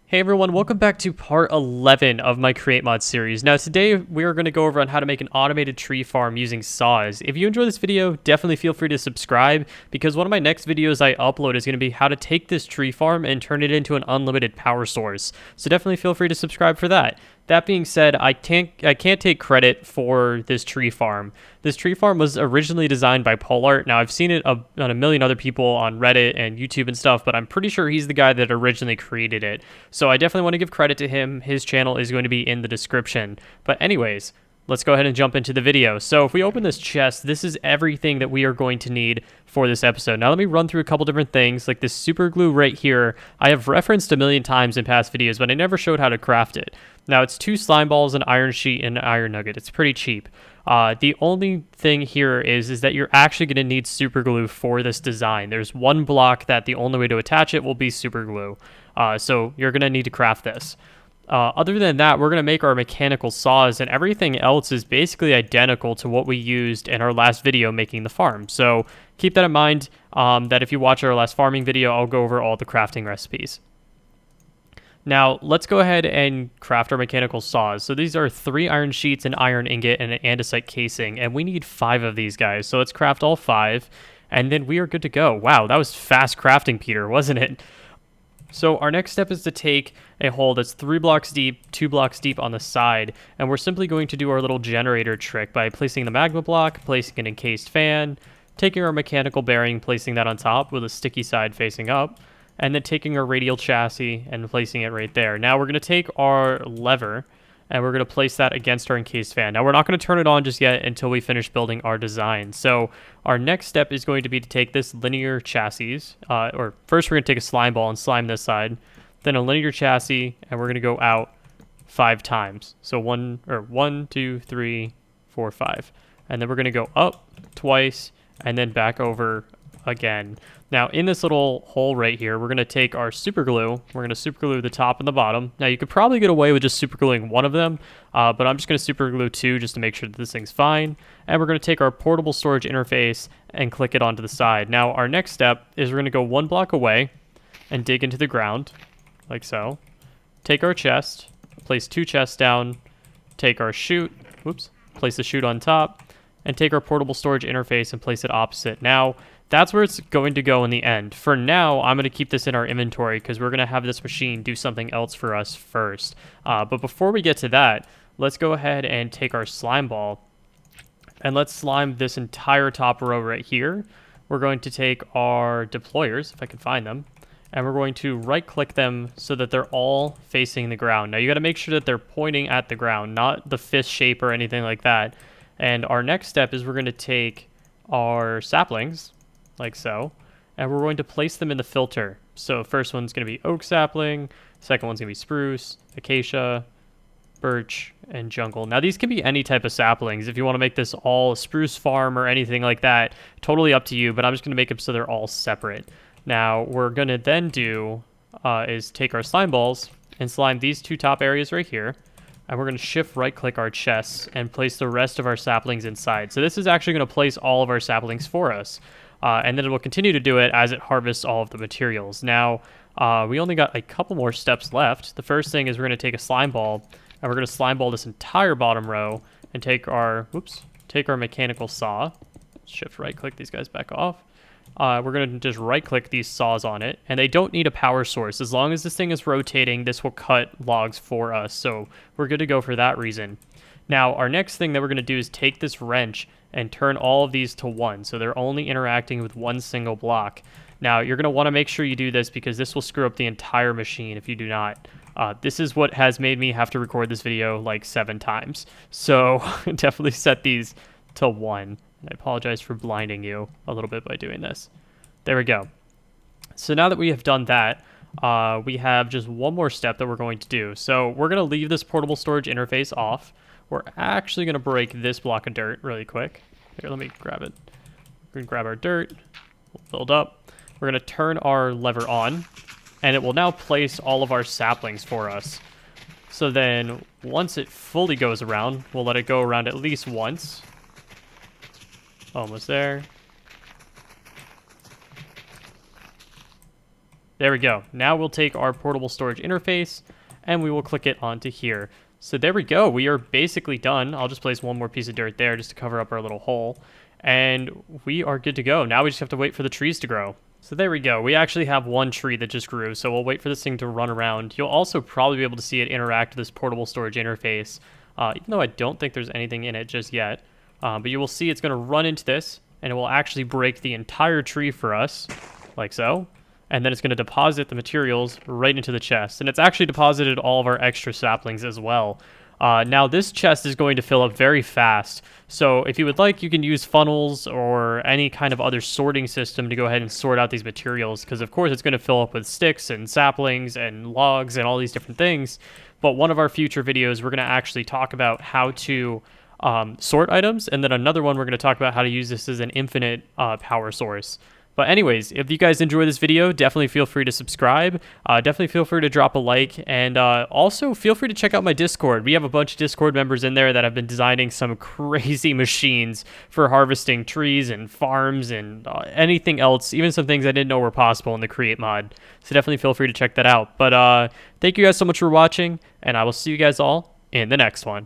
Hey everyone, welcome back to part 11 of my Create Mod series. Now today we are going to go over on how to make an automated tree farm using saws. If you enjoy this video, definitely feel free to subscribe because one of my next videos I upload is going to be how to take this tree farm and turn it into an unlimited power source. So definitely feel free to subscribe for that. That being said, I can't take credit for this tree farm. This tree farm was originally designed by Polartt. Now I've seen it on a million other people on Reddit and YouTube and stuff, but I'm pretty sure he's the guy that originally created it. So I definitely want to give credit to him. His channel is going to be in the description. But anyways, let's go ahead and jump into the video. So if we open this chest, this is everything that we are going to need for this episode. Now let me run through a couple different things, like this super glue right here. I have referenced a million times in past videos, but I never showed how to craft it. Now it's 2 slime balls, an iron sheet, and an iron nugget. It's pretty cheap. The only thing here is that you're actually going to need super glue for this design. There's one block that the only way to attach it will be super glue. So you're going to need to craft this. Other than that, we're going to make our mechanical saws, and everything else is basically identical to what we used in our last video making the farm. So keep that in mind, that if you watch our last farming video, I'll go over all the crafting recipes. Now, let's go ahead and craft our mechanical saws. So these are 3 iron sheets, an iron ingot, and an andesite casing, and we need 5 of these guys. So let's craft all 5, and then we are good to go. Wow, that was fast crafting, Peter, wasn't it? So our next step is to take a hole that's 3 blocks deep, 2 blocks deep on the side, and we're simply going to do our little generator trick by placing the magma block, placing an encased fan, taking our mechanical bearing, placing that on top with a sticky side facing up, and then taking our radial chassis and placing it right there. Now we're going to take our lever and we're going to place that against our encased fan. Now we're not going to turn it on just yet until we finish building our design. So our next step is going to be to take this linear chassis, or first we're going to take a slime ball and slime this side, then a linear chassis, and we're going to go out 5 times. So 1, 2, 3, 4, 5. And then we're going to go up twice and then back over again. Now in this little hole right here, we're going to take our super glue. We're going to super glue the top and the bottom. Now you could probably get away with just super gluing one of them, but I'm just going to super glue 2 just to make sure that this thing's fine. And we're going to take our portable storage interface and click it onto the side. Now our next step is we're going to go 1 block away and dig into the ground like so. Take our chest, place 2 chests down, take our chute, place the chute on top, and take our portable storage interface and place it opposite. Now that's where it's going to go in the end. For now, I'm going to keep this in our inventory because we're going to have this machine do something else for us first. But before we get to that, let's go ahead and take our slime ball and let's slime this entire top row right here. We're going to take our deployers, if I can find them, and we're going to right click them so that they're all facing the ground. Now you got to make sure that they're pointing at the ground, not the fist shape or anything like that. And our next step is we're going to take our saplings, like so, and we're going to place them in the filter. So first one's going to be oak sapling, second one's going to be spruce, acacia, birch, and jungle. Now these can be any type of saplings. If you want to make this all a spruce farm or anything like that, totally up to you, but I'm just going to make them so they're all separate. Now we're going to then do is take our slime balls and slime these 2 top areas right here, and we're going to shift right click our chests and place the rest of our saplings inside. So this is actually going to place all of our saplings for us. And then it will continue to do it as it harvests all of the materials. Now, we only got a couple more steps left. The first thing is we're going to take a slime ball, and we're going to slime ball this entire bottom row and take our mechanical saw. Shift right click these guys back off. We're going to just right click these saws on it, and they don't need a power source. As long as this thing is rotating, this will cut logs for us. So we're good to go for that reason. Now, our next thing that we're going to do is take this wrench and turn all of these to 1. So they're only interacting with 1 single block. Now, you're going to want to make sure you do this because this will screw up the entire machine if you do not. This is what has made me have to record this video like 7 times. So definitely set these to 1. And I apologize for blinding you a little bit by doing this. There we go. So now that we have done that, we have just one more step that we're going to do. So we're going to leave this portable storage interface off. We're actually going to break this block of dirt really quick. Here, let me grab it. We're going to grab our dirt. We'll build up. We're going to turn our lever on, and it will now place all of our saplings for us. So then, once it fully goes around, we'll let it go around at least once. Almost there. There we go. Now we'll take our portable storage interface and we will click it onto here. So there we go. We are basically done. I'll just place one more piece of dirt there just to cover up our little hole. And we are good to go. Now we just have to wait for the trees to grow. So there we go. We actually have one tree that just grew, so we'll wait for this thing to run around. You'll also probably be able to see it interact with this portable storage interface, even though I don't think there's anything in it just yet. But you will see it's going to run into this, and it will actually break the entire tree for us, like so. And then it's going to deposit the materials right into the chest. And it's actually deposited all of our extra saplings as well. Now this chest is going to fill up very fast. So if you would like, you can use funnels or any kind of other sorting system to go ahead and sort out these materials. Because of course it's going to fill up with sticks and saplings and logs and all these different things. But one of our future videos, we're going to actually talk about how to sort items. And then another one, we're going to talk about how to use this as an infinite power source. But anyways, if you guys enjoy this video, definitely feel free to subscribe. Definitely feel free to drop a like. And also feel free to check out my Discord. We have a bunch of Discord members in there that have been designing some crazy machines for harvesting trees and farms and anything else. Even some things I didn't know were possible in the Create mod. So definitely feel free to check that out. But thank you guys so much for watching. And I will see you guys all in the next one.